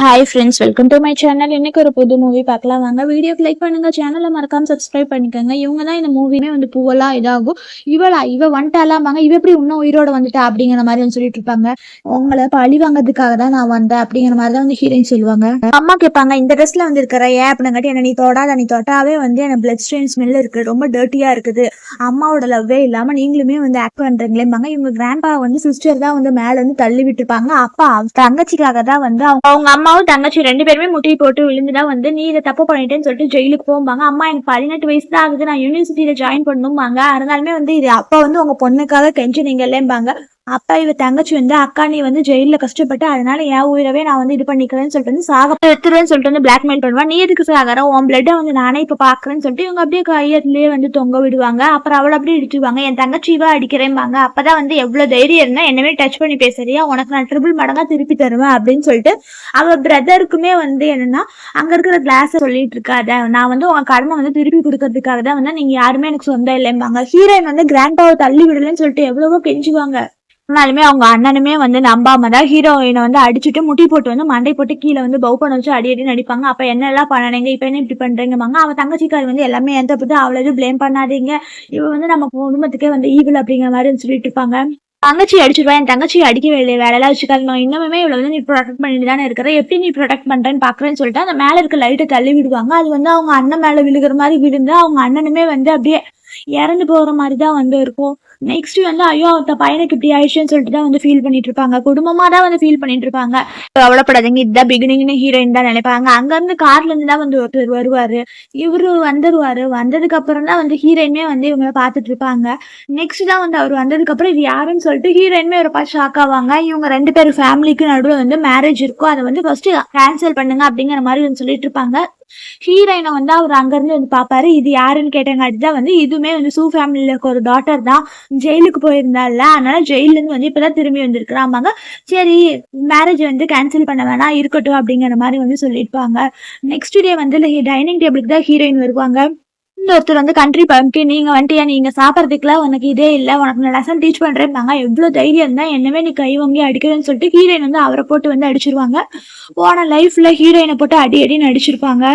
Hi friends, welcome to my channel. இன்னைக்கு ஒரு புது மூவி பார்க்கலாம் வாங்க. வீடியோக்கு லைக் பண்ணுங்க, சேனலை மறக்காம சப்ஸ்கிரைப் பண்ணிக்கோங்க. இவங்க தான் இந்த மூவியுமே வந்து பூவெல்லாம் இதாகும். இவ வந்துட்டாலாம் வாங்க, இவ எப்படி இன்னும் உயிரோட வந்துட்டா அப்படிங்கிற மாதிரி வந்து சொல்லிட்டு இருப்பாங்க. உங்களை பழி வாங்கிறதுக்காக தான் நான் வந்தேன் அப்படிங்கிற மாதிரி தான் வந்து ஹீரோயின் சொல்லுவாங்க. அம்மா கேட்பாங்க, இந்த ட்ரெஸ்ல வந்து இருக்கிற ஏன் அப்படிங்காட்டி என்ன நீ தொடாத, நீ தொட்டாவே வந்து எனக்கு பிளட் ஸ்ட்ரெயின் ஸ்மெல் இருக்கு, ரொம்ப டர்ட்டியா இருக்குது, அம்மாவோட லவ்வே இல்லாம நீங்களுமே வந்து ஆக்ட் பண்றீங்களேம்பாங்க. இவங்க கிராண்ட்பா வந்து சிஸ்டர் தான் வந்து மேல வந்து தள்ளி விட்டுருப்பாங்க. அப்பா தங்கச்சிக்காக தான் வந்து அவங்க அம்மாவும் தங்கச்சி 2 பேருமே முட்டி போட்டு விழுந்துதான் வந்து நீ இதை தப்பு பண்ணிட்டேன்னு சொல்லிட்டு ஜெயிலுக்கு போவாங்க. அம்மா எனக்கு 18 வயசு தான் ஆகுது, நான் யூனிவர்சிட்டியில ஜாயின் பண்ணணும்பாங்க. அதனாலுமே வந்து இது அப்பா வந்து உங்க பொண்ணுக்காக கெஞ்சினீங்கல்லேம்பாங்க. அப்பா இவ தங்கச்சி வந்து அக்கா நீ வந்து ஜெயில கஷ்டப்பட்டு அதனால என் உயிரவே நான் வந்து இது பண்ணிக்கிறேன்னு சொல்லிட்டு வந்து சாக எடுத்துருவேன்னு சொல்லிட்டு வந்து பிளாக்மெயில் பண்ணுவான். நீ எதுக்கு சாகற, உன் பிளட்டை வந்து நானே இப்ப பாக்குறேன்னு சொல்லிட்டு இவங்க அப்படியே கையத்துலயே வந்து தொங்க விடுவாங்க. அப்புறம் அவளை அப்படியே இடிச்சுவாங்க. என் தங்கச்சிவா அடிக்கிறேன்பாங்க. அப்பதான் வந்து எவ்வளவு தைரியம் இருந்தா என்னமே டச் பண்ணி பேசுறியா, உனக்கு நான் ட்ரிபிள் மடங்கா திருப்பி தருவேன் அப்படின்னு சொல்லிட்டு அவ பிரதருக்குமே வந்து என்னன்னா அங்க இருக்கிற கிளாஸ சொல்லிட்டு இருக்காத, நான் வந்து உங்க கடமை வந்து திருப்பி கொடுக்கறதுக்காக தான் வந்து நீங்க யாருமே எனக்கு சொந்தம் இல்லைம்பாங்க. ஹீரோயின் வந்து கிராண்ட்பாவை தள்ளி விடலன்னு சொல்லிட்டு எவ்வளவோ கெஞ்சுவாங்க. ஆனாலுமே அவங்க அண்ணனுமே வந்து நம்பாம தான் ஹீரோயினை வந்து அடிச்சுட்டு முட்டி போட்டு வந்து மண்டை போட்டு கீழே வந்து பவு பண்ண வச்சு அடி நடிப்பாங்க. அப்ப என்ன எல்லாம் பண்ணனீங்க, இப்ப என்ன இப்படி பண்றீங்கம்பாங்க. அவ தங்கச்சிக்கார் வந்து எல்லாமே எந்தப்பட்டு அவளை எதுவும் பிளேம் பண்ணாதீங்க, இவ வந்து நம்ம குடும்பத்துக்கே வந்து ஈவில் அப்படிங்கிற மாதிரி சொல்லிட்டு இருப்பாங்க. தங்கச்சி அடிச்சிருவா, என் தங்கச்சி அடிக்க வேலையெல்லாம் வச்சுக்காங்க, இன்னுமே இவ்வளவு வந்து நீ ப்ரொடெக்ட் பண்ணிட்டு தானே இருக்கிற, எப்படி நீ ப்ரொடெக்ட் பண்றேன்னு பாக்குறேன்னு சொல்லிட்டு அந்த மேல இருக்க லைட்டை தள்ளி விடுவாங்க. அது வந்து அவங்க அண்ணன் மேல விழுகிற மாதிரி விழுந்து அவங்க அண்ணனுமே வந்து அப்படியே இறந்து போகிற மாதிரி தான் வந்து இருக்கும். நெக்ஸ்ட் வந்து ஐயோ அந்த பையனுக்கு இப்படி ஆயிடுச்சுன்னு சொல்லிட்டு தான் வந்து ஃபீல் பண்ணிட்டு இருப்பாங்க. குடும்பமா தான் வந்து ஃபீல் பண்ணிட்டு இருப்பாங்க. கவலைப்படாதீங்க, இதுதான் பிகினிங்னு ஹீரோயின் தான் நினைப்பாங்க. அங்க இருந்து கார்ல இருந்து தான் வந்து ஒருத்தர் வருவாரு. இவரு வந்துருவாரு. வந்ததுக்கு அப்புறம் தான் வந்து ஹீரோயினே வந்து இவங்க பார்த்துட்டு இருப்பாங்க. நெக்ஸ்ட் தான் வந்து அவர் வந்ததுக்கு அப்புறம் இது யாருன்னு சொல்லிட்டு ஹீரோயின்மே ஒரு பார்த்து ஷாக் ஆவாங்க. இவங்க 2 பேர் ஃபேமிலிக்கு நடுவில் வந்து மேரேஜ் இருக்கும், அதை வந்து ஃபர்ஸ்ட் கேன்சல் பண்ணுங்க அப்படிங்கிற மாதிரி வந்து சொல்லிட்டு இருப்பாங்க. ஹீரோயினை வந்து அவர் அங்கிருந்து வந்து பாப்பாரு. இது யாருன்னு கேட்டங்காட்டி தான் வந்து இதுவுமே வந்து சூ ஃபேமிலியில இருக்க ஒரு டாட்டர் தான், ஜெயிலுக்கு போயிருந்தால, அதனால ஜெயில இருந்து வந்து இப்பதான் திரும்பி வந்திருக்கிறாங்க. சரி மேரேஜ் வந்து கேன்சல் பண்ண வேணாம் இருக்கட்டும் அப்படிங்கிற மாதிரி வந்து சொல்லியிருப்பாங்க. நெக்ஸ்ட் டே வந்து டைனிங் டேபிளுக்கு தான் ஹீரோயின் வருவாங்க. இன்னொருத்தர் வந்து கண்ட்ரி பம்ப்கி நீங்க வந்துட்டியா, நீங்க சாப்பிட்றதுக்குலாம் உனக்கு இதே இல்லை, உனக்கு நான் லெசன் டீச் பண்றேன்பாங்க. எவ்வளவு தைரியம் தான் என்னவே நீ கை வாங்கி அடிக்கிறேன்னு சொல்லிட்டு ஹீரோயின் வந்து அவரை போட்டு வந்து அடிச்சிருவாங்க. போன லைஃப்ல ஹீரோயினை போட்டு அடின்னு அடிச்சிருப்பாங்க.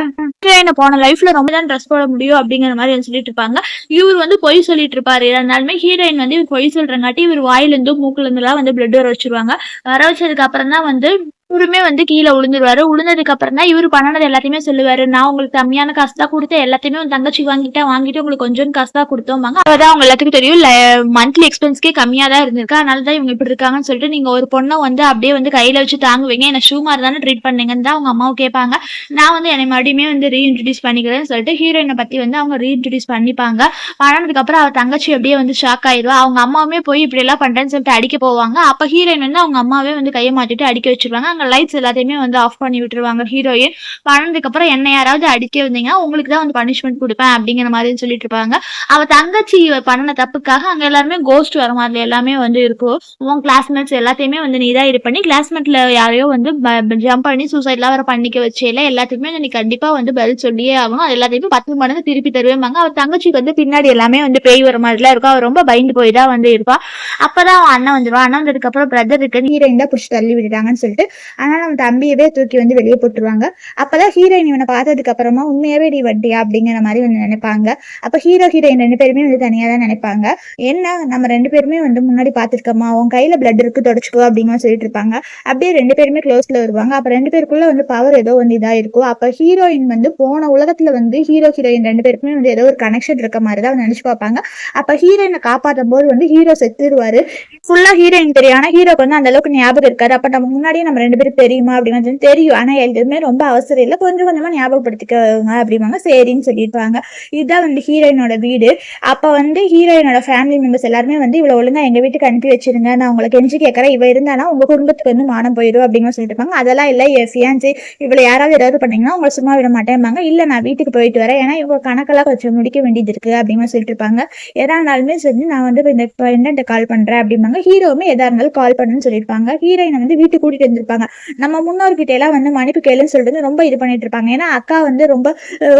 ஹீரோயினை போன லைஃப்ல ரொம்ப தான் ட்ரெஸ் போட முடியும் அப்படிங்கிற மாதிரி வந்து சொல்லிட்டு இருப்பாங்க. இவர் வந்து பொய் சொல்லிட்டு இருப்பாரு. அதனாலுமே ஹீரோயின் வந்து இவர் பொய் சொல்றங்காட்டி இவர் வாயில இருந்தும் மூக்குல இருந்துலாம் வந்து பிளட் வர வச்சிருவாங்க. வர வச்சதுக்கு அப்புறம் தான் வந்து இவருமே வந்து கீழே விழுந்துருவாரு. விழுந்ததுக்கு அப்புறம் தான் இவரு பண்ணனது எல்லாத்தையுமே சொல்லுவாரு. நான் உங்களுக்கு கம்மியான காசு தான் கொடுத்தேன், எல்லாத்தையுமே உங்க தங்கச்சி வாங்கிட்டு உங்களுக்கு கொஞ்சம் காசு தான் கொடுத்தோம்பாங்க. அதான் அவங்க எல்லாத்துக்கும் தெரியும், மந்த்லி எக்ஸ்பென்ஸ்க்கே கம்மியா தான் இருந்திருக்கு, அதனாலதான் இவங்க இப்படி இருக்காங்கன்னு சொல்லிட்டு நீங்க ஒரு பொண்ணை வந்து அப்படியே வந்து கையில வச்சு தாங்குவீங்க, என்ன ஷூ மாதிரி தானே ட்ரீட் பண்ணீங்கன்னு தான் அவங்க அம்மாவும் கேட்பாங்க. நான் வந்து என்னை மறுபடியுமே வந்து ரீஇன்ட்ரடியூஸ் பண்ணிக்கிறேன்னு சொல்லிட்டு ஹீரோயினை பத்தி வந்து அவங்க ரீஇன்ட்ரடியூஸ் பண்ணிப்பாங்க. பண்ணதுக்கு அப்புறம் அவர் தங்கச்சி அப்படியே வந்து ஷாக் ஆயிடுவா. அவங்க அம்மாவுமே போய் இப்படி எல்லாம் பண்றேன்னு சொல்லிட்டு அடிக்க போவாங்க. அப்ப ஹீரோயின் வந்து அவங்க அம்மாவே வந்து கையை மாட்டிட்டு அடிக்க வச்சிருவாங்க. அங்க லைட்ஸ் எல்லாத்தையுமே வந்து ஆஃப் பண்ணி விட்டுருவாங்க. ஹீரோயின் பண்ணதுக்கு அப்புறம் என்ன யாராவது அடிக்க வந்தீங்கன்னா உங்களுக்கு தான் வந்து பனிஷ்மெண்ட் கொடுப்பேன் அப்படிங்கிற மாதிரி சொல்லிட்டு இருப்பாங்க. அவ தங்கச்சி பண்ண தப்புக்காக அங்க எல்லாருமே கோஸ்ட் வர மாதிரி எல்லாமே வந்து இருக்கும். உன் கிளாஸ்மேட்ஸ் எல்லாத்தையுமே வந்து நீ தான் இது பண்ணி கிளாஸ்மேட்ல யாரையோ வந்து ஜம்ப் பண்ணி சூசைட்லாம் வர பண்ணிக்க வச்சேல, எல்லாத்துக்குமே நீ கண்டிப்பா வந்து பதில் சொல்லியே ஆகணும், அது எல்லாத்தையுமே 10 மடங்கு திருப்பி தருவேம்பாங்க. அவர் தங்கச்சிக்கு வந்து பின்னாடி எல்லாமே வந்து பேய் வர மாதிரிலாம் இருக்கும். அவர் ரொம்ப பயந்து போய் தான் வந்து இருப்பா. அப்பதான் அவன் அண்ணன் வந்துருவான். அண்ணன் வந்ததுக்கு அப்புறம் பிரதர் இருக்கு ஹீரோயின் தான் புடிச்சு தள்ளி விட்டுட்டாங்கன்னு சொல்லிட்டு அதனால அவன் தம்பியவே தூக்கி வந்து வெளியே போட்டுருவாங்க. அப்பதான் ஹீரோயின் இவனை பார்த்ததுக்கு அப்புறமா உண்மையாவே நீ வட்டியா அப்படிங்கிற மாதிரி வந்து நினைப்பாங்க. அப்ப ஹீரோயின் 2 பேருமே வந்து தனியா தான் நினைப்பாங்க. என்ன நம்ம 2 பேருமே வந்து முன்னாடி பாத்துருக்கோமா, உன் கையில பிளட் இருக்கு தொடச்சுக்கோ அப்படிங்கிற சொல்லிட்டு இருப்பாங்க. அப்படியே 2 பேருமே க்ளோஸ்ல வருவாங்க. அப்ப 2 பேருக்குள்ள வந்து பவர் ஏதோ வந்து இதா இருக்கும். அப்ப ஹீரோயின் வந்து போன உலகத்துல வந்து ஹீரோயின் 2 பேருக்குமே வந்து ஏதோ ஒரு கனெக்ஷன் இருக்க மாதிரி தான் நினைச்சு பார்ப்பாங்க. அப்ப ஹீரோயினை காப்பாற்றும் போது வந்து ஹீரோ செத்துருவாரு. ஃபுல்லா ஹீரோயின் தெரியும், ஆனா ஹீரோக்கு வந்து அந்த அளவுக்கு ஞாபகம் இருக்காது. அப்ப நம்ம முன்னாடியே நம்ம 2 பேரும் தெரியுமா அப்படின்னு தெரியும், ஆனா எதுவுமே ரொம்ப அவசரம் இல்லை, கொஞ்சம் கொஞ்சமா ஞாபகப்படுத்திக்கோங்க அப்படிம்பாங்க. சரின்னு சொல்லிடுவாங்க. இதுதான் வந்து ஹீரோயினோட வீடு. அப்ப வந்து ஹீரோயினோட ஃபேமிலி மெம்பர்ஸ் எல்லாருமே வந்து இவ்வளவு ஒழுங்கா எங்க வீட்டுக்கு அனுப்பி வச்சிருங்க, நான் உங்களுக்கு கெஞ்சி கேட்கறேன், இவ இருந்தானா உங்க குடும்பத்துக்கு வந்து மானம் போயிடும் அப்படிங்கிற சொல்லிட்டு இருப்பாங்க. அதெல்லாம் இல்லை, என் ஃபியான்சி இவ்வளவு யாராவது ஏதாவது பண்ணீங்கன்னா உங்களை சும்மா விட மாட்டேன்பாங்க. இல்ல நான் வீட்டுக்கு போயிட்டு வரேன், ஏன்னா இவங்க கணக்கெல்லாம் கொஞ்சம் முடிக்க வேண்டியது இருக்கு அப்படிங்கிற சொல்லிட்டு இருப்பாங்க. எதா இருந்தாலுமே சரி நான் வந்து இந்த கால் பண்றேன் அப்படிம்பாங்க. ஹீரோவுமே எதா இருந்தாலும் கால் பண்ணுன்னு சொல்லியிருப்பாங்க. ஹீரோயினை வந்து வீட்டுக்கு கூட்டிட்டு வந்திருப்பாங்க. இருப்பாங்க. நம்ம முன்னோர்கிட்ட எல்லாம் வந்து மன்னிப்பு கேளுன்னு சொல்லிட்டு ரொம்ப இது பண்ணிட்டு இருப்பாங்க. ஏன்னா அக்கா வந்து ரொம்ப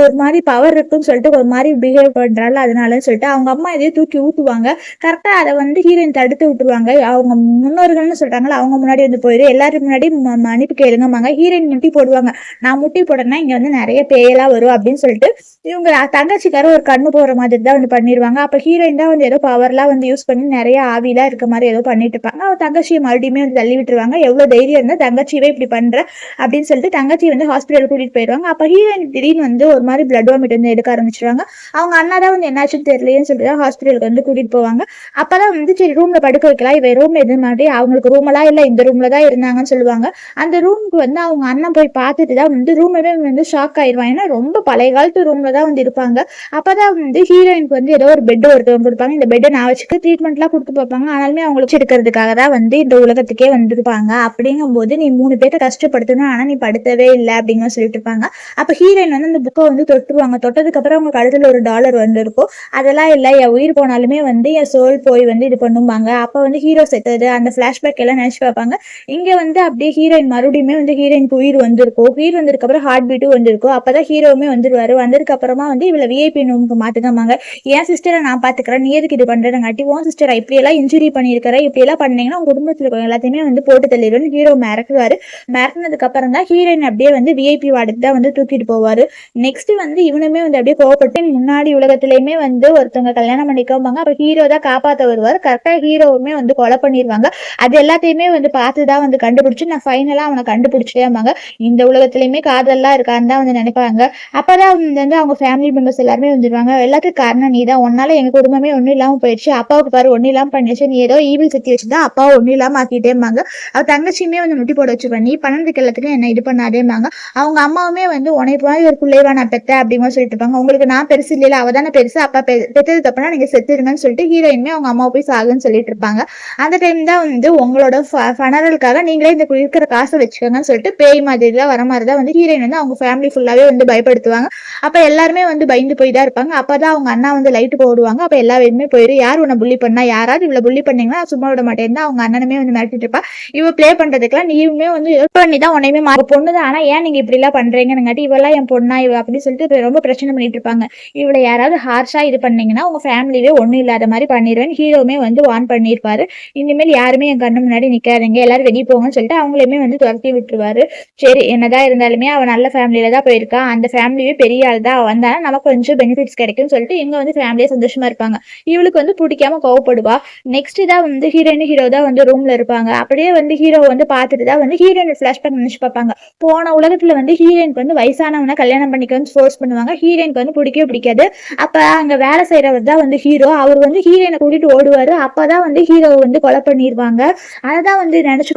ஒரு மாதிரி பவர் இருக்குன்னு சொல்லிட்டு ஒரு மாதிரி பிஹேவ் பண்றாள், அதனாலன்னு சொல்லிட்டு அவங்க அம்மா எதையும் தூக்கி ஊட்டுவாங்க. கரெக்டா அதை வந்து ஹீரோயின் தடுத்து விட்டுருவாங்க. அவங்க முன்னோர்கள்னு சொல்றாங்களா, அவங்க முன்னாடி வந்து போயிரு, எல்லாரும் முன்னாடி மன்னிப்பு கேளுங்கம்பாங்க. ஹீரோயின் முட்டி போடுவாங்க. நான் முட்டி போடனா இங்க வந்து நிறைய பேயெல்லாம் வரும் அப்படின்னு சொல்லிட்டு இவங்க தங்கச்சிக்கார ஒரு கண்ணு போற மாதிரி தான் வந்து பண்ணிடுவாங்க. அப்ப ஹீரோயின் தான் வந்து ஏதோ பவர்லாம் வந்து யூஸ் பண்ணி நிறைய ஆவிலாம் இருக்க மாதிரி ஏதோ பண்ணிட்டு இருப்பாங்க. அவ தங்கச்சியை மறுபடியுமே வந்து தள்ளி விட்டுருவாங்க. எவ்வளவு தைரியம் இருந்தா தங்கச்சியவே இப்படி பண்ற அப்படின்னு சொல்லிட்டு தங்கச்சி வந்து ஹாஸ்பிட்டல் கூட்டிட்டு போயிடுவாங்க. அப்ப ஹீரோயின் திடீர்னு வந்து ஒரு மாதிரி பிளட் வாமிட் வந்து எடுக்க ஆரம்பிச்சிருவாங்க. அவங்க அண்ணா தான் வந்து என்னாச்சுன்னு தெரியலையேன்னு சொல்லிட்டு ஹாஸ்பிட்டலுக்கு வந்து கூட்டிட்டு போவாங்க. அப்பதான் வந்து சரி ரூம்ல படுக்க வைக்கலாம், இவ ரூம்ல எது மாதிரி அவங்களுக்கு ரூம் எல்லாம் இல்ல, இந்த ரூம்ல தான் இருந்தாங்கன்னு சொல்லுவாங்க. அந்த ரூமுக்கு வந்து அவங்க அண்ணன் போய் பார்த்துட்டு தான் வந்து ரூமவே வந்து ஷாக் ஆயிடுவாங்க. ஏன்னா ரொம்ப பழைய காலத்து ரூம்ல தான் வந்து இருப்பாங்க. அப்பதான் வந்து ஹீரோயினுக்கு வந்து ஏதோ ஒரு பெட் ஒருத்தவங்க கொடுப்பாங்க. இந்த பெட்டை நான் வச்சுக்க ட்ரீட்மெண்ட் எல்லாம் கொடுத்து பார்ப்பாங்க. ஆனாலுமே அவங்களுக்கு எடுக்கிறதுக்காக தான் வந்து இந்த உலகத்துக்கே வந்திருப்பாங்க. அப்படிங்கும் போது நீ 3 பேர்த்த கஷ்டப்படுத்தணும், ஆனா நீ படுத்தவே இல்லை அப்படிங்கிற சொல்லிட்டு இருப்பாங்க. அப்ப ஹீரோயின் வந்து அந்த புக்கை வந்து தொட்டுருவாங்க. தொட்டதுக்கு அப்புறம் அவங்க கழுத்துல ஒரு $1 வந்து இருக்கும். அதெல்லாம் இல்லை, என் உயிர் போனாலுமே வந்து என் சோல் போய் வந்து இது பண்ணுவாங்க. அப்ப வந்து ஹீரோ செத்தது அந்த பிளாஷ்பேக் எல்லாம் நினைச்சு பார்ப்பாங்க. இங்க வந்து அப்படியே ஹீரோயின் மறுபடியுமே வந்து ஹீரோயினுக்கு உயிர் வந்திருக்கும். உயிர் வந்ததுக்கு அப்புறம் ஹார்ட் பீட்டும் வந்திருக்கும். அப்பதான் ஹீரோவுமே வந்துருவாரு. வந்ததுக்கு அப்புறமா வந்து இவளை விஐபி ரூமுக்கு மாத்துக்கமாங்க. என் சிஸ்டரை நான் பாத்துக்கிறேன், நீ எதுக்கு இது பண்றேங்காட்டி உன் சிஸ்டரை இப்படி எல்லாம் இன்ஜுரி பண்ணிருக்கிற, இப்படி எல்லாம் பண்ணீங்கன்னா உங்க குடும்பத்துல இருக்க எல்லாத்தையுமே வந்து போட்டு தள்ளிடுவேன் ஹீரோ மிரட்டுவாரு. மிரட்டினதுக்கு அப்புறம் தான் ஹீரோயின் அப்படியே வந்து விஐபி வார்டுக்கு தான் வந்து தூக்கிட்டு போவாரு. நெக்ஸ்ட் வந்து இவனுமே வந்து அப்படியே கோவப்பட்டு முன்னாடி உலகத்திலயுமே வந்து ஒருத்தவங்க கல்யாணம் பண்ணிக்கோங்க. அப்ப ஹீரோ தான் காப்பாத்த வருவார். கரெக்டா ஹீரோவுமே வந்து கொலை பண்ணிடுவாங்க. அது எல்லாத்தையுமே வந்து பார்த்துதான் வந்து கண்டுபிடிச்சு நான் ஃபைனலா அவனை கண்டுபிடிச்சிட்டேமாங்க. இந்த உலகத்திலயுமே காதல்லாம் இருக்கான்னு தான் வந்து நினைப்பாங்க. அப்பதான் வந்து அவங்க ஃபேமிலி மெம்பர்ஸ் எல்லாருமே வந்துருவாங்க. எல்லாத்துக்கும் காரணம் நீ தான், உன்னால எங்க குடும்பமே ஒன்னும் இல்லாம போயிடுச்சு, அப்பாவுக்கு பாரு ஒன்னும் இல்லாம பண்ணிடுச்சு, நீ ஏதோ ஈவில் சக்தி வச்சுதான் அப்பாவை ஒன்னும் இல்லாம ஆக்கிட்டேமாங்க. அவ தங்கச்சியுமே வந்து முட்டி போட வச்சுருவா, நீ பண்ணதுக்கு எல்லாத்துக்கும் என்ன இது பண்ணாதேமாங்க. அவங்க அம்மாவுமே வந்து உனக்கு மாதிரி ஒரு பிள்ளைவா நான் பெத்த அப்படிங்கிற சொல்லிட்டு இருப்பாங்க. உங்களுக்கு நான் பெருசு இல்லையில, அவ தானே பெருசு, அப்பா பெத்தது தப்புனா நீங்க செத்துருங்கன்னு சொல்லிட்டு ஹீரோயின்மே அவங்க அம்மாவை போய் சாகுன்னு சொல்லிட்டு இருப்பாங்க. அந்த டைம் தான் வந்து உங்களோட ஃபனரலுக்காக நீங்களே இந்த இருக்கிற காசை வச்சுக்கோங்கன்னு சொல்லிட்டு பேய் மாதிரி தான் வர மாதிரி தான் வந்து ஹீரோயின் வந்து அவங்க ஃபேமிலி ஃபுல்லாவே வந்து பயப்படுத்துவாங்க. அப்ப எல்லாருமே வந்து பயந்து போய் தான் இருப்பாங்க. அப்பதான் அவங்க அண்ணா வந்து லைட்டு போடுவாங்க. அப்ப எல்லா வேணுமே போயிரு, யார் உன்னை புள்ளி பண்ணா, யாராவது இவ்வளவு புள்ளி பண்ணீங்கன்னா சும்மா விட மாட்டேன் அவங்க அண்ணனுமே வந்து மிரட்டிட்டு இருப்பா. இவ பிளே பண்றதுக்குலாம் நீயுமே வந்து பண்ணி தான் உன்னையுமே பொண்ணுதான், ஆனா ஏன் நீங்க இப்படி எல்லாம் பண்றீங்கன்னு இவெல்லாம் என் பொண்ணா இவ அப்படின்னு சொல்லிட்டு ரொம்ப பிரச்சனை பண்ணிட்டு இருப்பாங்க. இவளை யாராவது ஹார்ஷா இது பண்ணீங்கன்னா உங்க ஃபேமிலியே ஒண்ணும் இல்லாத மாதிரி பண்ணிடுவேன் ஹீரோமே வந்து வான் பண்ணிருப்பாரு. இனிமேல் யாருமே என் கண்ணு முன்னாடி நிக்காதீங்க, எல்லாரும் வெளியே போங்கன்னு சொல்லிட்டு அவங்களையுமே வந்து துரத்தி விட்டுருவாரு. சரி என்னதான் இருந்தாலுமே அவன் நல்ல ஃபேமிலியில தான் போயிருக்கா, அந்த ஃபேமிலியே பெரிய ஆள் தான் வந்தானா நமக்கு கொஞ்சம் பெனிஃபிட்ஸ் கிடைக்கும்னு சொல்லிட்டு இங்க வந்து ஃபேமிலியே சந்தோஷமா இருப்பாங்க. இவளுக்கு வந்து பிடிக்காம கோவப்படுவா. நெக்ஸ்ட் தான் வந்து ஹீரோயின் ஹீரோ தான் வந்து ரூம்ல இருப்பாங்க. அப்படியே வந்து ஹீரோ வந்து பார்த்துட்டு தான் வந்து ஹீரோயின் ஃபிளாஷ்பேக் நினைச்சு பார்ப்பாங்க. போன உலகத்துல வந்து ஹீரோயினுக்கு வந்து வயசானவனை கல்யாணம் பண்ணிக்கணும்னு ஃபோர்ஸ் பண்ணுவாங்க. ஹீரோயினுக்கு வந்து பிடிக்கவே பிடிக்காது. அப்ப அங்க வேலை செய்யறவர் தான் வந்து ஹீரோ. அவர் வந்து ஹீரோயினை கூட்டிட்டு ஓடுவாரு. அப்பதான் வந்து ஹீரோவை வந்து கொலை பண்ணிடுவாங்க. அததான் வந்து நினைச்சு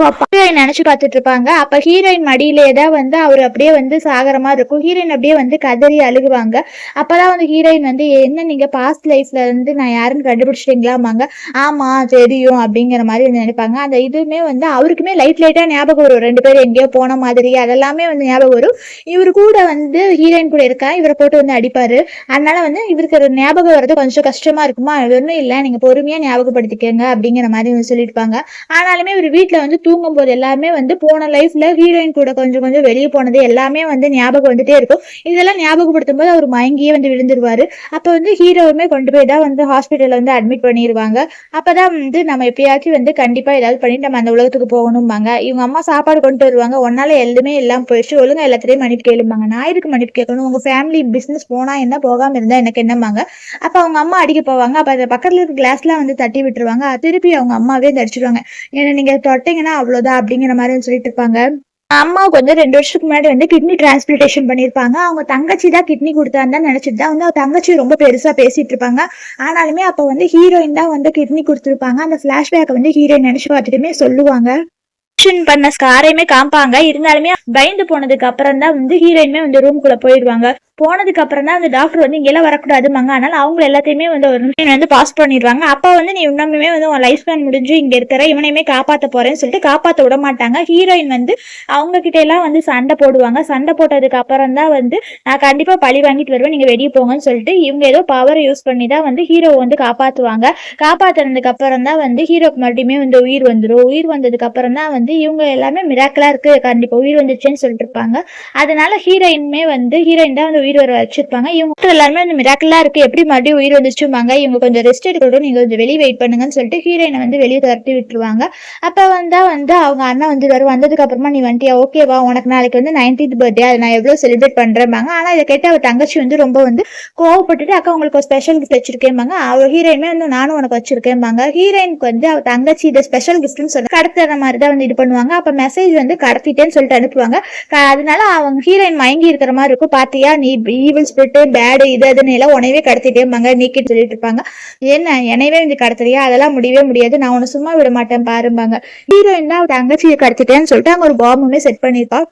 பார்த்துட்டு இருப்பாங்க. அப்ப ஹீரோயின் மடியிலே தான் வந்து அவர் அப்படியே வந்து சாகர மாதிரி இருக்கும். ஹீரோயின் அப்படியே வந்து கதறி அழுகுவாங்க. அப்பதான் வந்து ஹீரோயின் வந்து என்ன நீங்க பாஸ்ட் லைஃப்ல இருந்து நான் யாருன்னு கண்டுபிடிச்சிட்டீங்களாமாங்க. ஆமா தெரியும் அப்படிங்கிற மாதிரி வந்து நினைப்பாங்க. அந்த இதுவுமே வந்து அவருக்குமே லைட்டா ஞாபகம் வரும், 2 பேரும் எங்கேயோ போன மாதிரி அதெல்லாமே வந்து ஞாபகம் வரும். இவரு கூட வந்து ஹீரோயின் கூட இருக்கா, இவரை போட்டு வந்து அடிப்பாரு. அதனால வந்து இவருக்கு ஞாபகம் வர்றது கொஞ்சம் கஷ்டமா இருக்குமா, ஒன்றும் இல்லை நீங்க பொறுமையா ஞாபகப்படுத்திக்கங்க அப்படிங்கிற மாதிரி வந்து சொல்லியிருப்பாங்க. ஆனாலுமே இவர் வீட்டுல வந்து தூங்கும் போது எல்லாமே வந்து போன லைஃப்ல ஹீரோயின் கூட கொஞ்சம் கொஞ்சம் வெளியே போனது எல்லாமே வந்து ஞாபகம் வந்துட்டே இருக்கும். இதெல்லாம் ஞாபகப்படுத்தும் போது அவர் மயங்கியே வந்து விழுந்துருவாரு. அப்ப வந்து ஹீரோவுமே கொண்டு போய் தான் வந்து ஹாஸ்பிட்டல்ல வந்து அட்மிட் பண்ணிடுவாங்க. அப்பதான் வந்து நம்ம எப்பயாச்சும் வந்து கண்டிப்பா ஏதாவது பண்ணிட்டு நம்ம அந்த உலகத்துக்கு போகணும்பாங்க. இவங்க அம்மா சாப்பாடு கொண்டு வருவாங்க. ஒன்னால எதுவுமே எல்லாம் போயிடுச்சு, ஒழுங்கா எல்லாத்திலையும் மன்னிப்பு கேளும்பாங்க. நான் எதுக்கு மன்னிப்பு கேட்கணும், உங்க ஃபேமிலி பிசினஸ் போனா என்ன போகாம இருந்தா எனக்கு என்னம்பாங்க. அப்ப அவங்க அம்மா அடிக்க போவாங்க. அப்ப அந்த பக்கத்துல இருக்க கிளாஸ்லாம் வந்து தட்டி விட்டுருவாங்க. திருப்பி அவங்க அம்மாவே தடிச்சிருவாங்க. ஏன்னா நீங்க தொட்டீங்கன்னா அவ்வளவுதான் அப்படிங்கிற மாதிரி சொல்லிட்டு இருப்பாங்க. அம்மாவுக்கு வந்து 2 வருஷத்துக்கு முன்னாடி வந்து கிட்னி டிரான்ஸ்பிளேஷன் பண்ணியிருப்பாங்க. அவங்க தங்கச்சி தான் கிட்னி கொடுத்தான்னு நினைச்சிட்டு தான் வந்து தங்கச்சி ரொம்ப பெருசா பேசிட்டு இருப்பாங்க. ஆனாலுமே அப்ப வந்து ஹீரோயின் தான் வந்து கிட்னி கொடுத்துருப்பாங்க. அந்த பிளாஷ்பேக் வந்து ஹீரோயின் நினைச்சு பார்த்துட்டுமே சொல்லுவாங்க. பண்ண ஸ்காரையுமே காமிப்பாங்க. இருந்தாலுமே பயந்து போனதுக்கு அப்புறம் தான் வந்து ஹீரோயினுமே வந்து ரூம்குள்ள போயிடுவாங்க. போனதுக்கு அப்புறம் தான் அந்த டாக்டர் வந்து இங்கெல்லாம் வரக்கூடாதுமாங்க. அதனால அவங்க எல்லாத்தையுமே வந்து ஒரு நிமிஷம் வந்து பாஸ் பண்ணிடுவாங்க. அப்ப வந்து நீ இன்னுமே வந்து உன் லைஃப் ஸ்பேன் முடிஞ்சு இங்க இருக்கிற இவனையுமே காப்பாத்த போறேன்னு சொல்லிட்டு காப்பாத்த விட மாட்டாங்க. ஹீரோயின் வந்து அவங்க கிட்ட எல்லாம் வந்து சண்டை போடுவாங்க. சண்டை போட்டதுக்கு அப்புறம் தான் வந்து நான் கண்டிப்பா பழி வாங்கிட்டு வருவேன், நீங்க வெளியே போங்கன்னு சொல்லிட்டு இவங்க ஏதோ பவர் யூஸ் பண்ணி தான் வந்து ஹீரோ வந்து காப்பாத்துவாங்க. காப்பாத்துனதுக்கு அப்புறம் தான் வந்து ஹீரோக்கு மறுபடியுமே வந்து உயிர் வந்துடும். உயிர் வந்ததுக்கு அப்புறம் தான் வந்து இவங்க எல்லாமே மிராக்கலா இருக்கு, கண்டிப்பா உயிர் வந்துச்சுன்னு சொல்லிட்டு இருப்பாங்க. அதனால ஹீரோயின் தான் வந்து உயிர் வர வச்சிருப்பாங்க. இவங்க எல்லாருமே வந்து மிராக்கலா இருக்கு, எப்படி மறுபடியும் உயிர் வந்துச்சுப்பாங்க, இவங்க கொஞ்சம் ரெஸ்ட் எடுக்கட்டும், நீங்க கொஞ்சம் வெளியே வெயிட் பண்ணுங்கன்னு சொல்லிட்டு ஹீரோயினை வந்து வெளியே துரத்தி விட்டுருவாங்க. அப்ப வந்து அவங்க அண்ணன் வந்து வந்ததுக்கு அப்புறமா நீ வந்துட்டியா, ஓகேவா, உனக்கு நாளைக்கு வந்து 19th பர்த்டே, அதை நான் எவ்வளவு செலிப்ரேட் பண்றேன்பாங்க. ஆனா இதை கேட்டு அவ தங்கச்சி வந்து ரொம்ப வந்து கோவப்பட்டுட்டு அக்கா உங்களுக்கு ஒரு ஸ்பெஷல் கிஃப்ட் வச்சிருக்கேன்பாங்க. அவ ஹீரோயினுமே வந்து நானும் உனக்கு வச்சிருக்கேன்பாங்க. ஹீரோயினுக்கு வந்து அவ தங்கச்சி இதை ஸ்பெஷல் கிஃப்ட்னு சொல்லி கடத்துற மாதிரி தான் வந்து இது பண்ணுவாங்க. அப்ப மெசேஜ் வந்து கடத்திட்டேன்னு சொல்லிட்டு அனுப்புவாங்க. அதனால அவங்க ஹீரோயின் மயங்கி இருக்கிற மாதிரி இருக்கும். பாத்தியா நீ ஈவில் ஸ்பிரிட் பேடு இதுன்னு எல்லாம் உனையவே கடத்திட்டேம்பாங்க, நீக்கிட்டு சொல்லிட்டு இருப்பாங்க. என்ன என்னையவே வந்து கடத்துறியா, அதெல்லாம் முடியவே முடியாது, நான் உன்னை சும்மா விட மாட்டேன் பாரும்பாங்க. ஹீரோயின் தான் தங்கச்சியை கடத்திட்டேன்னு சொல்லிட்டு அவங்க ஒரு பாம்புமே செட் பண்ணிருப்பா.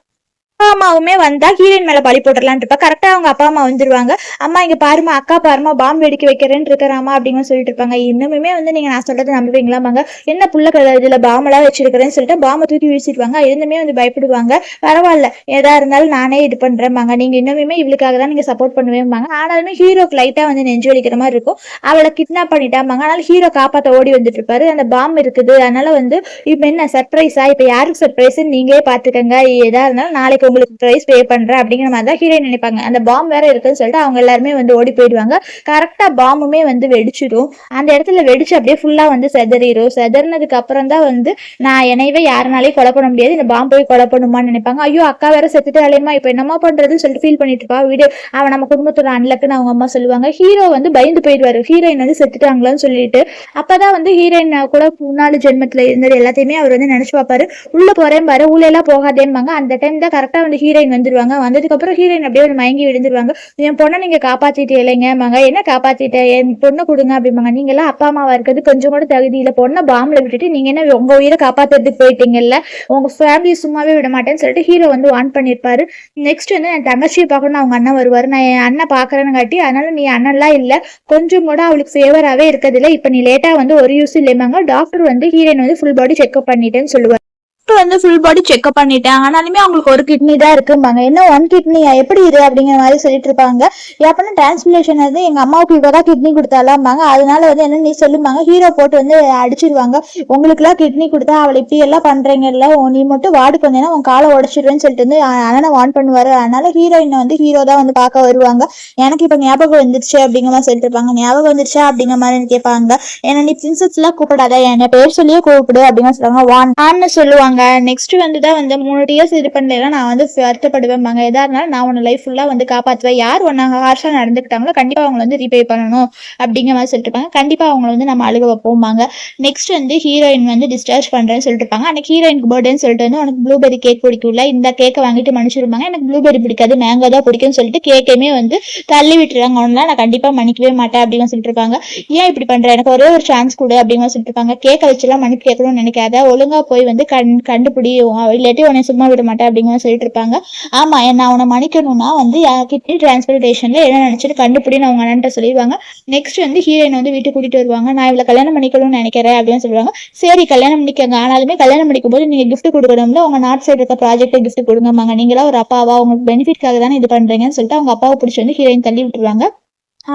அப்பா அம்மாவுமே வந்தா ஹீரோயின் மேல பழி போட்டுடலான் இருப்பா. கரெக்டா அவங்க அப்பா அம்மா வந்துருவாங்க. அம்மா இங்க பாருமா, அக்கா பாருமா, பாம்பு வெடிக்க வைக்கிறேன்னு இருக்கிறாமா அப்படின்னு சொல்லிட்டு இருப்பாங்க. இன்னுமே வந்து நீங்க நான் சொல்றது நம்புவீங்களாமாங்க, என்ன புள்ள இதுல பாம்பெல்லாம் வச்சிருக்கிறேன்னு சொல்லிட்டு பாம்பை தூக்கி வீசிடுவாங்க. இருந்துமே வந்து பயப்படுவாங்க. பரவாயில்ல, ஏதா இருந்தாலும் நானே இது பண்றேன்பாங்க, நீங்க இன்னுமே இவளுக்காக தான் நீங்க சப்போர்ட் பண்ணுவேன்பாங்க. ஆனாலுமே ஹீரோக்கு லைட்டா வந்து நெஞ்சு வலிக்கிற மாதிரி இருக்கும். அவளை கிட்னாப் பண்ணிட்டாங்க. அதனால ஹீரோ காப்பாத்த ஓடி வந்துட்டு இருப்பாரு. அந்த பாம்பு இருக்குது, அதனால வந்து இப்ப என்ன சர்ப்ரைஸா, இப்ப யாருக்கு சர்ப்ரைஸ் நீங்களே பாத்துக்கங்க, ஏதா இருந்தாலும் நாளைக்கு உங்களுக்கு பிரைஸ் பே பண்றேன் அப்படிங்கிற மாதிரி தான் ஹீரோயின் நினைப்பாங்க. அந்த பாம்பு வேற இருக்குன்னு சொல்லிட்டு அவங்க எல்லாருமே வந்து ஓடி போயிடுவாங்க. கரெக்டா பாம்புமே வந்து வெடிச்சிடும். அந்த இடத்துல வெடிச்சு அப்படியே ஃபுல்லா வந்து செதறிடும். செதறினதுக்கு அப்புறம் தான் வந்து நான் என்னையவே யாருனாலையும் கொலை பண்ண முடியாது, இந்த பாம்பு போய் கொலை பண்ணுமான்னு நினைப்பாங்க. ஐயோ அக்கா வேற செத்துட்டாலேமா, இப்ப என்னமா பண்றதுன்னு சொல்லிட்டு ஃபீல் பண்ணிட்டு இருப்பா. வீடு அவன் நம்ம குடும்பத்தோட அன்லக்குன்னு அவங்க அம்மா சொல்லுவாங்க. ஹீரோ வந்து பயந்து போயிடுவாரு, ஹீரோயின் வந்து செத்துட்டாங்களான்னு சொல்லிட்டு. அப்பதான் வந்து ஹீரோயின் கூட முன்னாள் ஜென்மத்துல இருந்தது எல்லாத்தையுமே அவர் வந்து நினைச்சு பார்ப்பாரு. உள்ள போறேன் பாரு, உள்ள எல்லாம் போகாதேம்பாங்க. அந்த டைம் தான் கரெக்டா வந்து ஹீரோயின் வந்துருவாங்க. வந்ததுக்கு அப்புறம் ஹீரோயின் அப்படியே ஒரு மயங்கி விழுந்துருவாங்க. என் பொண்ணை நீங்க காப்பாத்திட்டே இல்லைங்கம்பாங்க. என்ன காப்பாத்திட்டேன், என் பொண்ணை கொடுங்க அப்படிம்பாங்க. நீங்க எல்லாம் அப்பா அம்மாவா இருக்கிறது கொஞ்சம் கூட தகுதி இல்ல, பொண்ணை பாம்புல விட்டுட்டு நீங்க என்ன உங்க உயிரை காப்பாத்துறதுக்கு போயிட்டீங்கல்ல, உங்க ஃபேமிலியை சும்மாவே விட மாட்டேன்னு சொல்லிட்டு ஹீரோ வந்து வான் பண்ணிருப்பாரு. நெக்ஸ்ட் வந்து என் தங்கச்சியை பார்க்கணும், அவங்க அண்ணன் வருவாரு. நான் என் அண்ணன் பாக்குறேன்னு காட்டி, அதனால நீ அண்ணன்லாம் இல்ல, கொஞ்சம் கூட அவளுக்கு ஃபேவராகவே இருக்கிறது இல்லை, இப்ப நீ லேட்டா வந்து ஒரு யூஸ் இல்லைம்பாங்க. டாக்டர் வந்து ஹீரோயின் வந்து ஃபுல் பாடி செக்அப் பண்ணிட்டேன்னு சொல்லுவார். வந்து ஃபுல் பாடி செக்அப் பண்ணிட்டேன், ஆனாலுமே அவங்களுக்கு ஒரு கிட்னி தான் இருக்கும்பாங்க. என்ன ஒன் கிட்னியா, எப்படி இது அப்படிங்கிற மாதிரி சொல்லிட்டு இருப்பாங்க. எப்படின்னா டிரான்ஸ்பிளேஷன் வந்து எங்க அம்மாவுக்கு இவ்வளவுதான் கிட்னி கொடுத்தாலாம்பாங்க. அதனால வந்து என்ன நீ சொல்லுவாங்க, ஹீரோ போட்டு வந்து அடிச்சிருவாங்க. உங்களுக்கு எல்லாம் கிட்னி கொடுத்தா அவளை இப்படி எல்லாம் பண்றீங்கல்ல, நீ மட்டும் வார்டுக்கு வந்தேன்னா உன் காலை உடச்சிருவேன்னு சொல்லிட்டு வந்து அண்ணனை வான் பண்ணுவாரு. அதனால ஹீரோயினை வந்து ஹீரோ தான் வந்து பார்க்க வருவாங்க. எனக்கு இப்ப ஞாபகம் வந்துருச்சு அப்படிங்கிற மாதிரி சொல்லிட்டு இருப்பாங்க. ஞாபகம் வந்துருச்சா அப்படிங்கிற மாதிரி கேட்பாங்க. ஏன்னா நீ பிரின்சஸ் எல்லாம் கூப்பிடாத, என்ன பேர் சொல்லியே கூப்பிடு அப்படின்னு சொல்லுவாங்க. வான்னு சொல்லுவாங்க. நெக்ஸ்ட் வந்துதான் வந்து 3 இயர்ஸ் இது பண்ணல நான் வந்து வருத்தப்படுவேன். எதா இருந்தாலும் நான் உன்னை லைஃப் ஃபுல்லா வந்து காப்பாற்றுவேன், யார் ஒன்னா ஹார்ஷா நடந்துக்கிட்டாங்களோ கண்டிப்பா அவங்களை வந்து ரீபே பண்ணணும் அப்படிங்கிற மாதிரி சொல்லிட்டு இருப்பாங்க. கண்டிப்பா அவங்களை வந்து நம்ம அழுக வைப்போம்பாங்க. நெக்ஸ்ட் வந்து ஹீரோயின் வந்து டிஸ்சார்ஜ் பண்றேன்னு சொல்லிட்டு இருப்பாங்க. அன்னைக்கு ஹீரோயினுக்கு பர்த்டேன்னு சொல்லிட்டு வந்து உனக்கு ப்ளூபெரி கேக் பிடிக்கும்ல, இந்த கேக்கை வாங்கிட்டு மன்னிச்சிருப்பாங்க. எனக்கு ப்ளூபெரி பிடிக்காது, மேங்கோ தான் பிடிக்கும்னு சொல்லிட்டு கேக்கையுமே வந்து தள்ளி விட்டுருவாங்க. ஒன்னா நான் கண்டிப்பா மன்னிக்கவே மாட்டேன் அப்படின்னு சொல்லிட்டு இருப்பாங்க. ஏன் இப்படி பண்ற, எனக்கு ஒரே ஒரு சான்ஸ் கொடு அப்படின்னு சொல்லிட்டு இருப்பாங்க. கேக்கை வச்சுலாம் மன்னிப்பு கேட்கணும்னு நினைக்காத, ஒழுங்கா போய் வந்து கண்டுபிடி, இல்லாட்டி உன்னை சும்மா விட மாட்டேன் அப்படிங்கிற சொல்லிட்டு இருப்பாங்க. ஆமா, நான் உன்னை மன்னிக்கணும்னா வந்து கிட்னி டிரான்ஸ்பிளேஷன்ல என்ன நினைச்சிட்டு கண்டுபிடின்னு அவங்க அண்ணன்ட்ட சொல்லிடுவாங்க. நெக்ஸ்ட் வந்து ஹீரோயின் வந்து வீட்டுக்கு கூட்டிட்டு வருவாங்க. நான் இவ்வளவு கல்யாணம் பண்ணிக்கணும்னு நினைக்கிறேன் அப்படின்னு சொல்லுவாங்க. சரி கல்யாணம் பண்ணிக்கங்க, ஆனாலுமே கல்யாணம் பண்ணிக்கும் போது நீங்க கிஃப்ட் கொடுக்கணும்ல, உங்க நார்த் சைடு இருக்க ப்ராஜெக்ட் கிஃப்ட் கொடுங்கம்பாங்க. நீங்களா ஒரு அப்பாவா, உங்களுக்கு பெனிஃபிட்காக தானே இது பண்றீங்கன்னு சொல்லிட்டு அவங்க அப்பாவை பிடிச்சி வந்து ஹீரோயின் தள்ளி விட்டுருவாங்க.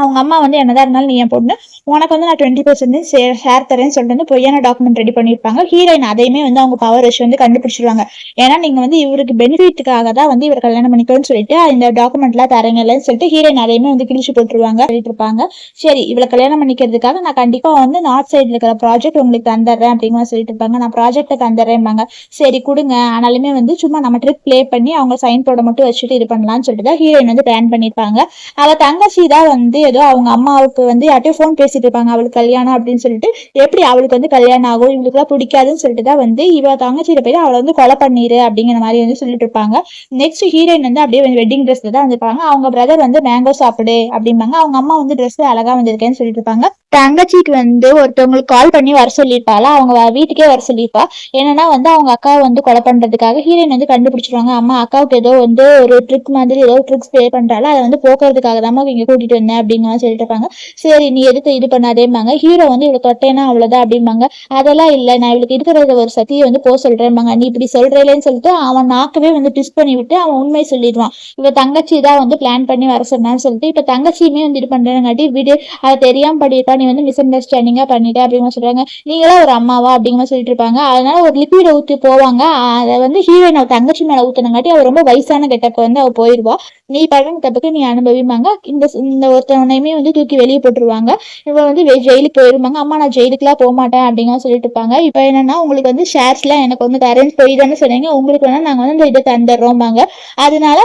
அவங்க அம்மா வந்து என்னதான் இருந்தாலும் நீ என் பொண்ணு, உனக்கு வந்து நான் 20% ஷேர் தரேன்னு சொல்லிட்டு வந்து பொய்யான டாக்குமெண்ட் ரெடி பண்ணிருப்பாங்க. ஹீரோயின் அதையுமே வந்து அவங்க பவர் வச்சு வந்து கண்டுபிடிச்சிருவாங்க. ஏன்னா நீங்க வந்து இவருக்கு பெனிஃபிட்டுக்காக தான் வந்து இவர் கல்யாணம் பண்ணிக்கணும்னு சொல்லிட்டு இந்த டாக்குமெண்ட் எல்லாம் தரீங்கன்னு சொல்லிட்டு ஹீரோயின் அதையுமே வந்து கிழிச்சு போட்டுருவாங்க. சொல்லிட்டு இருப்பாங்க. சரி இவளை கல்யாணம் பண்ணிக்கிறதுக்காக நான் கண்டிப்பா வந்து நார்த் சைட்ல இருக்கிற ப்ராஜெக்ட் உங்களுக்கு தந்துடுறேன் அப்படிங்கிற சொல்லிட்டு இருப்பாங்க. நான் ப்ராஜெக்டை தந்துடுறேன்பாங்க. சரி கொடுங்க, ஆனாலுமே வந்து சும்மா நம்ம ட்ரிக் பிளே பண்ணி அவங்க சைன் போட மட்டும் வச்சுட்டு இது பண்ணலாம்னு சொல்லிட்டு தான் ஹீரோயின் வந்து பிளான் பண்ணிருப்பாங்க. அவ தங்கச்சி தான் வந்து ஏதோ அவங்க அம்மாவுக்கு வந்து யார்ட்டையும் ஃபோன் பேசிட்டு இருப்பாங்க, அவளுக்கு கல்யாணம் அப்படின்னு சொல்லிட்டு. எப்படி அவளுக்கு வந்து கல்யாணம் ஆகும், இவளுக்கு எல்லாம் பிடிக்காதுன்னு சொல்லிட்டு தான் வந்து இவ தங்கச்சியில போய் அவளை வந்து கொலை பண்ணிரு அப்படிங்கிற மாதிரி வந்து சொல்லிட்டு இருப்பாங்க. நெக்ஸ்ட் ஹீரோயின் வந்து அப்படியே வெட்டிங் ட்ரெஸ்ல தான் வந்திருப்பாங்க. அவங்க பிரதர் வந்து மேங்கோ சாப்பிடு அப்படிம்பாங்க. அவங்க அம்மா வந்து ட்ரெஸ் அழகா வந்திருக்கேன்னு சொல்லிட்டு இருப்பாங்க. தங்கச்சிக்கு வந்து ஒருத்தவங்களுக்கு கால் பண்ணி வர சொல்லியிருப்பாள். அவங்க வீட்டுக்கே வர சொல்லியிருப்பா. என்னன்னா வந்து அவங்க அக்காவை வந்து கொலை பண்றதுக்காக ஹீரோயின் வந்து கண்டுபிடிச்சிருவாங்க. அம்மா அக்காவுக்கு ஏதோ வந்து ஒரு ட்ரிக் மாதிரி ஏதோ ட்ரிக்ஸ் ப்ளே பண்றாள், அதை வந்து போக்குறதுக்காக தான் இங்க கூட்டிட்டு வந்தேன் அப்படிங்கிற சொல்லிட்டு இருப்பாங்க. சரி நீ எதுக்கு இது பண்ணாதேம்பாங்க. ஹீரோ வந்து இவளை தொட்டேன்னா அவ்வளவுதான் அப்படிம்பாங்க. அதெல்லாம் இல்லை, நான் இவளுக்கு இருக்கிறத ஒரு சத்தியை வந்து போக சொல்றேன்பாங்க. நீ இப்படி சொல்றேன்னு சொல்லிட்டு அவன் நாக்கவே வந்து ட்விஸ்ட் பண்ணி விட்டு அவன் உண்மை சொல்லிடுவான். இவ தங்கச்சி தான் வந்து பிளான் பண்ணி வர சொன்னான்னு சொல்லிட்டு இப்ப தங்கச்சியுமே வந்து இது பண்றேங்காட்டி வீடு அதை தெரியாம பண்ணிட்டா, நீ வந்து மிஸ் அண்டர்ஸ்டாண்டிங்கா பண்ணிட்ட அப்படிங்கிற சொல்றாங்க. நீங்களா ஒரு அம்மாவா அப்படிங்கிற சொல்லிட்டு இருப்பாங்க. அதனால ஒரு லிக்விட ஊத்தி போவாங்க. அதை வந்து ஹீரோயின் அவ தங்கச்சி மேல ஊத்தினங்காட்டி அவ ரொம்ப வயசான கெட்டப்ப வந்து அவ போயிருவா. நீ பண்ண தப்புக்கு நீ அனுபவிப்பாங்க. இந்த இந்த ஒருத்தவனையுமே வந்து தூக்கி வெளியே போட்டுருவாங்க. இவ வந்து ஜெயிலுக்கு போயிருவாங்க. அம்மா நான் ஜெயிலுக்குலாம் போக மாட்டேன் அப்படிங்கிற சொல்லிட்டு இருப்பாங்க. இப்ப என்னன்னா உங்களுக்கு வந்து ஷேர்ஸ் எல்லாம் எனக்கு வந்து தரேன்னு போய் தானே சொன்னீங்க, உங்களுக்கு வேணா நாங்க வந்து இந்த இதை தந்துடுறோம்பாங்க. அதனால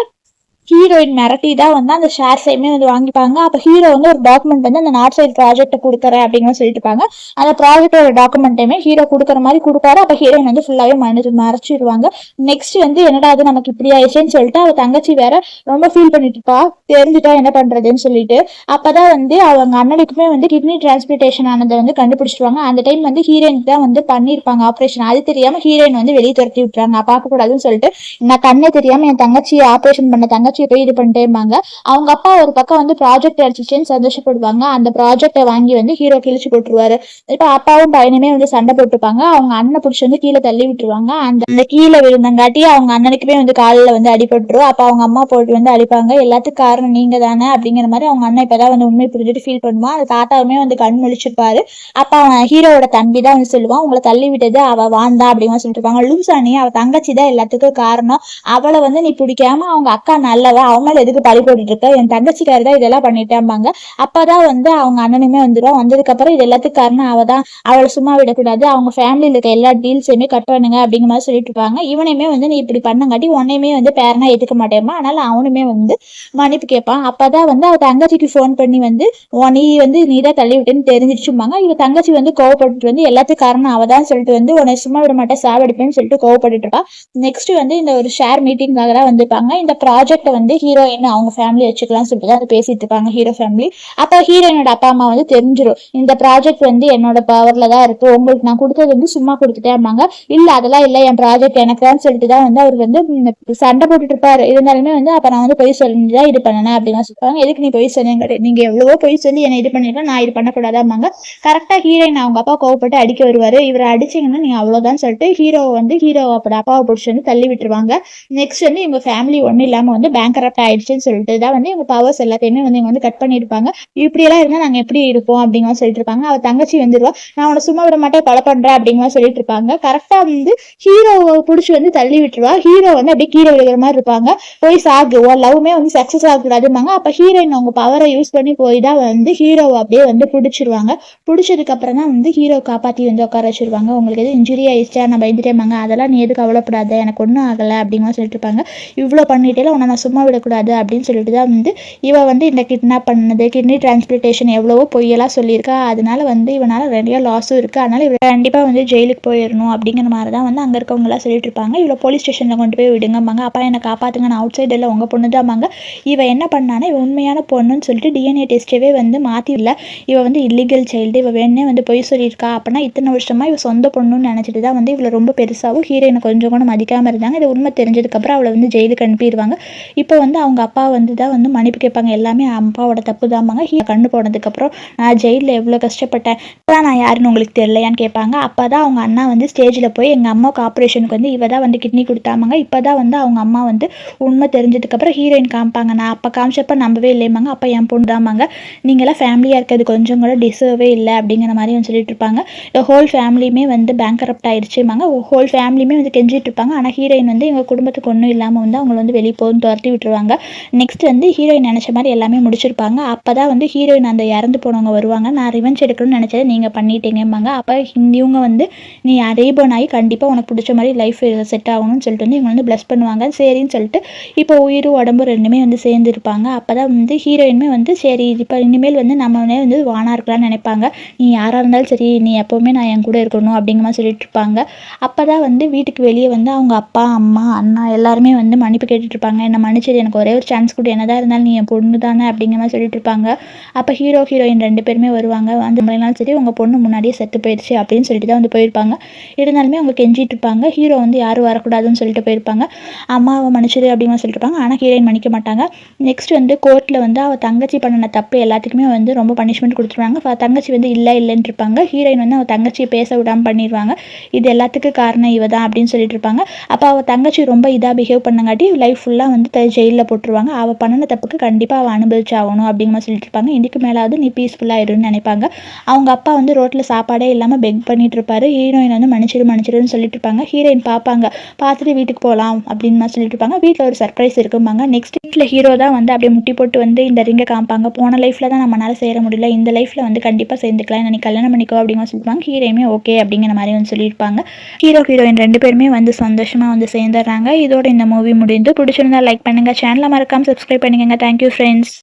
ஹீரோயின் மிரட்டி தான் வந்து அந்த ஷேர்ஸையுமே வந்து வாங்கிப்பாங்க. அப்போ ஹீரோ வந்து ஒரு டாக்குமெண்ட் வந்து அந்த நார்த் சைட் ப்ராஜெக்ட் கொடுக்குறேன் அப்படின்னு சொல்லிட்டு இருப்பாங்க. அந்த ப்ராஜெக்டோட டாக்குமெண்ட்டையுமே ஹீரோ கொடுக்குற மாதிரி கொடுப்பாரு. அப்போ ஹீரோயின் வந்து ஃபுல்லாகவே மறைச்சிடுவாங்க. நெக்ஸ்ட் வந்து என்னடா அது நமக்கு இப்படி ஆயிடுச்சுன்னு சொல்லிட்டு அவ தங்கச்சி வேற ரொம்ப ஃபீல் பண்ணிட்டு இருப்பா, தெரிஞ்சுட்டா என்ன பண்றதுன்னு சொல்லிட்டு. அப்பதான் வந்து அவங்க அண்ணனுக்குமே வந்து கிட்னி டிரான்ஸ்பிளேஷன் ஆனதை வந்து கண்டுபிடிச்சிருவாங்க. அந்த டைம் வந்து ஹீரோயினுக்கு தான் வந்து பண்ணியிருப்பாங்க ஆப்ரேஷன். அது தெரியாம ஹீரோயின் வந்து வெளியே துரத்தி விட்டுறாங்க. நான் பார்க்கக்கூடாதுன்னு சொல்லிட்டு நான் கண்ணே தெரியாம என் தங்கச்சி ஆப்ரேஷன் பண்ண தங்கச்சி போய் இது பண்ணிட்டேம்பாங்க. அவங்க அப்பா ஒரு பக்கம் வந்து ப்ராஜெக்ட் அடிச்சிச்சுன்னு சந்தோஷப்படுவாங்க. அந்த ப்ராஜெக்டை வாங்கி வந்து ஹீரோ கிழிச்சு போட்டுருவாரு. இப்ப அப்பாவும் பையனுமே வந்து சண்டை போட்டுப்பாங்க. அவங்க அண்ணனை பிடிச்சி வந்து கீழே தள்ளி விட்டுருவாங்க. அந்த கீழே விழுந்தங்காட்டி அவங்க அண்ணனுக்குமே வந்து காலில் வந்து அடிபட்டுரும். அப்ப அவங்க அம்மா போட்டு வந்து அடிப்பாங்க. எல்லாத்துக்கும் காரணம் நீங்க தானே அப்படிங்கிற மாதிரி அவங்க அண்ணன் இப்பதான் வந்து உண்மை புரிஞ்சுட்டு ஃபீல் பண்ணுவான். அந்த தாத்தாவுமே வந்து கண் முழிச்சிருப்பாரு. அப்ப அவன் ஹீரோவோட தம்பி தான் வந்து சொல்லுவான், உங்களை தள்ளி விட்டது அவ வாண்டா அப்படின்னு சொல்லிட்டு இருப்பாங்க. லூசானி, அவ தங்கச்சி தான் எல்லாத்துக்கும் காரணம். அவளை வந்து நீ பிடிக்காம அவங்க அக்கா நல்லவ, அவங்க மேல எதுக்கு பழி போட்டுட்டு இருக்க, என் தங்கச்சிக்காரி தான் இதெல்லாம் பண்ணிட்டாம்பாங்க. அப்பதான் வந்து அவங்க அண்ணனுமே வந்துடும். வந்ததுக்கு அப்புறம் இது எல்லாத்துக்கும் காரணம் அவதான், அவளை சும்மா விடக்கூடாது, அவங்க ஃபேமிலியில இருக்க எல்லா டீல்ஸையுமே கட் பண்ணுங்க அப்படிங்கிற மாதிரி சொல்லிட்டு இருப்பாங்க. இவனையுமே வந்து நீ இப்படி பண்ணங்காட்டி உன்னையுமே வந்து பேரனா ஏத்துக்க மாட்டேமா, அதனால அவனுமே வந்து மன்னிப்பு கேட்பான். அப்பதான் வந்து அவ தங்கச்சிக்கு ஃபோன் பண்ணி வந்து நீ வந்து நீ தான் தள்ளி விட்டுன்னு தெரிஞ்சிச்சும்பாங்க. இவ தங்கச்சி வந்து கோவப்பட்டு வந்து எல்லாத்துக்கும் காரணம் அவதான் சொல்லிட்டு வந்து உன்னை சும்மா விட மாட்டேன் சாவடிப்பேன்னு சொல்லிட்டு கோவப்பட்டு இருப்பா. நெக்ஸ்ட் வந்து இந்த ஒரு ஷேர் மீட்டிங்காக தான் வந்திருப்பாங்க. இந்த ப்ராஜெக்டை வந்து ஹீரோயின் அவங்க ஃபேமிலி வச்சுக்கலாம்னு சொல்லிட்டு தான் பேசிட்டு இருப்பாங்க ஹீரோ ஃபேமிலி. அப்போ ஹீரோயினோட அப்பா அம்மா வந்து தெரிஞ்சிடும், இந்த ப்ராஜெக்ட் வந்து என்னோட பவர்ல தான் இருக்கு, உங்களுக்கு நான் கொடுத்தது வந்து சும்மா கொடுத்துட்டேன்பாங்க. இல்ல அதெல்லாம் இல்லை, என் ப்ராஜெக்ட் எனக்கு தான் சொல்லிட்டு தான் வந்து அவர் வந்து சண்டை போட்டுட்டு இருப்பாரு. இருந்தாலுமே வந்து அப்ப நான் வந்து பொய் சொல்லிதான் இது பண்ணேன் அப்படின்னு சொல்லுவாங்க. எதுக்கு நீ பொய் சொன்னீங்க, நீங்க எவ்வளவோ பொய் சொல்லி என்னை இது பண்ணிருக்கேன், நான் இது பண்ணக்கூடாதாம்பாங்க. கரெக்டா ஹீரோயின் அவங்க அப்பா கோவப்பட்டு அடிக்க வருவாரு. இவரை அடிச்சிங்கன்னா நீங்க அவ்வளவுதான் சொல்லிட்டு ஹீரோ அப்படி அப்பாவை பிடிச்சி வந்து தள்ளி விட்டுருவாங்க. நெக்ஸ்ட் வந்து இவங்க ஃபேமிலி ஒன்றும் இல்லாம வந்து பேங்க்ரப்ட் ஆயிடுச்சுன்னு சொல்லிட்டு தான் வந்து இவங்க பவர்ஸ் எல்லாத்தையுமே வந்து இவங்க வந்து கட் பண்ணியிருப்பாங்க. இப்படியெல்லாம் இருந்தா நாங்க எப்படி இருப்போம் அப்படிங்கிற சொல்லிட்டு இருப்பாங்க. அவ தங்கச்சி வந்துருவா, நான் உன்னை சும்மா விட மாட்டேன் கொலை பண்றேன் அப்படிங்கிற சொல்லிட்டு இருப்பாங்க. கரெக்டா வந்து ஹீரோவை பிடிச்சி வந்து தள்ளி விட்டுருவா. ஹீரோ வந்து அப்படியே கீழே விழுகிற மாதிரி இருப்பாங்க. போய் சாகு, உன் லவ்மே வந்து சக்சஸ் ஆகக்கூடாதுமாங்க. அப்ப ஹீரோயின் அவங்க பவரை யூஸ் பண்ணி போய் தான் வந்து ஹீரோவை அப்படியே வந்து பிடிச்சிருவாங்க. பிடிச்சதுக்கு அப்புறம் தான் வந்து ஹீரோ காப்பாத்தி வந்து உட்கார வச்சிருவாங்க. உங்களுக்கு எது இன்ஜுரி ஆயிடுச்சா, நான் பயந்துட்டேமாங்க, அதெல்லாம் நீ எதுக்கு கவலைப்படாத, எனக்கு ஒன்றும் ஆகலை அப்படிங்கிற சொல்லிட்டு இருப்பாங்க. இவ்வளோ பண்ணிட்டே உன்னை நான் சும்மா விடக்கூடாது அப்படின்னு சொல்லிட்டு தான் வந்து இவ வந்து இந்த கிட்னாப் பண்ணது, கிட்னி டிரான்ஸ்பிளேஷன் எவ்வளவோ பொய்யெல்லாம் சொல்லியிருக்கா. அதனால வந்து இவனால நிறைய லாஸும் இருக்கு, அதனால இவ கண்டிப்பா வந்து ஜெயிலுக்கு போயிடணும் அப்படிங்கிற மாதிரி தான் வந்து அங்க இருக்கவங்க எல்லாம் சொல்லிட்டு இருப்பாங்க. இவ்வளோ போலீஸ் ஸ்டேஷன்ல கொண்டு போய் விடுங்கம்பாங்க. அப்பா என்னை காப்பாத்துங்க, நான் அவுட் சைடில் உங்க பொண்ணு தான்பாங்க. இவ என்ன பண்ணானா இவ உண்மையான பொண்ணுன்னு சொல்லிட்டு டிஎன்ஏ டெஸ்ட்டவே வந்து மாத்தி இல்லை, இவ வந்து இல்லீகல் சைல்டு, இவ வேணே வந்து பொய் சொல்லியிருக்கா. அப்படின்னா இத்தனை வருஷமா இவ சொந்த பொண்ணுன்னு நினைச்சிட்டு தான் வந்து இவ்வளோ ரொம்ப பெருசாகவும் ஹீரோயினை கொஞ்சம் கூட மதிக்காம இருந்தாங்க. இது உண்மை தெரிஞ்சதுக்கு அப்புறம் அவளை வந்து ஜெயிலுக்கு அனுப்பிடுவாங்க. இப்போ வந்து அவங்க அப்பா வந்து தான் வந்து மன்னிப்பு கேட்பாங்க. எல்லாமே அப்பாவோட தப்பு தான்பாங்க. கண்ணு போனதுக்கப்புறம் நான் ஜெயிலில் எவ்வளோ கஷ்டப்பட்டேன், இப்போதான் நான் யாருன்னு உங்களுக்கு தெரியலையான்னு கேட்பாங்க. அப்போ தான் அவங்க அண்ணா வந்து ஸ்டேஜில் போய் எங்கள் அம்மாவுக்கு ஆப்ரேஷனுக்கு வந்து இவ தான் வந்து கிட்னி கொடுத்தாமாங்க. இப்போ தான் வந்து அவங்க அம்மா வந்து உண்மை தெரிஞ்சதுக்கப்புறம் ஹீரோயின் காமிப்பாங்க. நான் அப்போ காமிச்சப்ப நம்பவே இல்லைமாங்க, அப்போ என் பொண்ணு தாமாங்க, நீங்களாம் ஃபேமிலியாக இருக்கிறது கொஞ்சம் கூட டிசர்வே இல்லை அப்படிங்கிற மாதிரி வந்து சொல்லிட்டு இருப்பாங்க. ஹோல் ஃபேமிலியுமே வந்து பேங்க்ரப்ட் ஆயிடுச்சுமாங்க. ஹோல் ஃபேமிலியுமே வந்து கெஞ்சிட்டு இருப்பாங்க. ஆனால் ஹீரோயின் வந்து எங்கள் குடும்பத்துக்கு ஒன்றும் இல்லாமல் வந்து அவங்களை வந்து வெளியே போகும் துரத்தி விட்டுருவாங்க. நெக்ஸ்ட் வந்து ஹீரோயின் நினச்ச மாதிரி எல்லாமே முடிச்சிருப்பாங்க. அப்போ தான் வந்து ஹீரோயின் அந்த இறந்து போனவங்க வருவாங்க. நான் ரிவெஞ்ச் எடுக்கணும்னு நினச்சதை நீங்கள் பண்ணிட்டீங்கம்பாங்க. அப்போ இவங்க வந்து நீ ரீபோர்ன் ஆகி கண்டிப்பாக உனக்கு பிடிச்ச மாதிரி லைஃப் செட் ஆகணும்னு சொல்லிட்டு வந்து இவங்க வந்து ப்ளஸ் பண்ணுவாங்க. சரின்னு சொல்லிட்டு இப்போ உயிர் உடம்பு ரெண்டுமே வந்து சேர்ந்து இருப்பாங்க. அப்போ தான் வந்து ஹீரோயினுமே வந்து சரி இப்போ இனிமேல் வந்து நம்மளே வந்து வானா இருக்கலாம்னு நினைப்பாங்க. நீ யாராக இருந்தாலும் சரி, நீ எப்போவுமே நான் என் கூட இருக்கணும் அப்படிங்கிற மாதிரி சொல்லிட்டு இருப்பாங்க. அப்போ தான் வந்து வீட்டுக்கு வெளியே வந்து அவங்க அப்பா அம்மா அண்ணா எல்லாருமே வந்து மன்னிப்பு கேட்டுட்டு இருப்பாங்க. என்ன மன்னிச்சிடு, எனக்கு ஒரே ஒரு சான்ஸ் கொடு, என்னதான் இருந்தாலும் நீ என் பொண்ணு தானே அப்படிங்கிற மாதிரி சொல்லிட்டு இருப்பாங்க. அப்போ ஹீரோ ஹீரோயின் 2 பேருமே வருவாங்க. வந்து முன்னாலும் சரி உங்கள் பொண்ணு முன்னாடியே செத்து போயிடுச்சு அப்படின்னு சொல்லிட்டு தான் வந்து போயிருப்பாங்க. இருந்தாலுமே அவங்க கெஞ்சிட்டு இருப்பாங்க. ஹீரோ வந்து யாரும் வரக்கூடாதுன்னு சொல்லிட்டு போயிருப்பாங்க. அம்மாவை மன்னிச்சிடு அப்படின்னு சொல்லிட்டு இருப்பாங்க. ஆனால் ஹீரோயின் மன்னிக்க மாட்டாங்க. நெக்ஸ்ட் வந்து கோர்ட்டில் வந்து அவள் தங்கச்சி பண்ணின தப்பு எல்லாத்துக்குமே வந்து ரொம்ப பனிஷ்மெண்ட் கொடுத்துருவாங்க. தங்கச்சி வந்து இல்லைன்னு இருப்பாங்க. ஹீரோயின் வந்து அவள் தங்கச்சியை பேச விடாமல் பண்ணிடுவாங்க. இது எல்லாத்துக்கும் காரணம் இவ தான் அப்படின்னு சொல்லிட்டு இருப்பாங்க. அப்போ அவள் தங்கச்சி ரொம்ப இதாக பிஹேவ் பண்ணங்காட்டி லைஃப் ஃபுல்லாக வந்து ஜெயிலில் போட்டுருவாங்க. அவள் பண்ணின தப்புக்கு கண்டிப்பாக அவள் அனுபவிச்சு ஆகணும் அப்படிங்கிற மாதிரி சொல்லிட்டு இருப்பாங்க. இதுக்கு மேலாவது நீ பீஸ்ஃபுல்லாக இருன்னு நினைப்பாங்க. அவங்க அப்பா வந்து ரோட்டில் சாப்பாடே இல்லாமல் பெக் பண்ணிட்டு இருப்பாரு. ஹீரோயின் வந்து மன்னிச்சிடுன்னு சொல்லிட்டு இருப்பாங்க. ஹீரோயின் பார்ப்பாங்க. பார்த்துட்டு வீட்டுக்கு போகலாம் அப்படின்னு மாதிரி சொல்லிட்டு இருப்பாங்க. வீட்டில் ஒரு சர்ப்ரைஸ் இருக்கும்பாங்க. நெக்ஸ்ட் வீட்டில் ஹீரோ தான் வந்து அப்படியே முட்டி போட்டு வந்து இந்த ரிங்கை காமிப்பாங்க. போன லைஃப்பில் தான் நம்மளால சேர முடியல, இந்த லைஃப்பில் வந்து கண்டிப்பாக சேர்ந்துக்கலாம், நீ கல்யாணம் பண்ணிக்கோ அப்படிங்கிற சொல்லியிருப்பாங்க. ஹீரோயுமே ஓகே அப்படிங்கிற மாதிரி வந்து சொல்லியிருப்பாங்க. ஹீரோ ஹீரோயின் 2 பேருமே வந்து சந்தோஷமாக வந்து சேர்ந்துடுறாங்க. இதோட இந்த மூவி முடிந்து. பிடிச்சிருந்தா லைக் பண்ணுங்கள், சேனலை மறக்காமல் சப்ஸ்கிரைப் பண்ணிக்கோங்க. Thank you friends.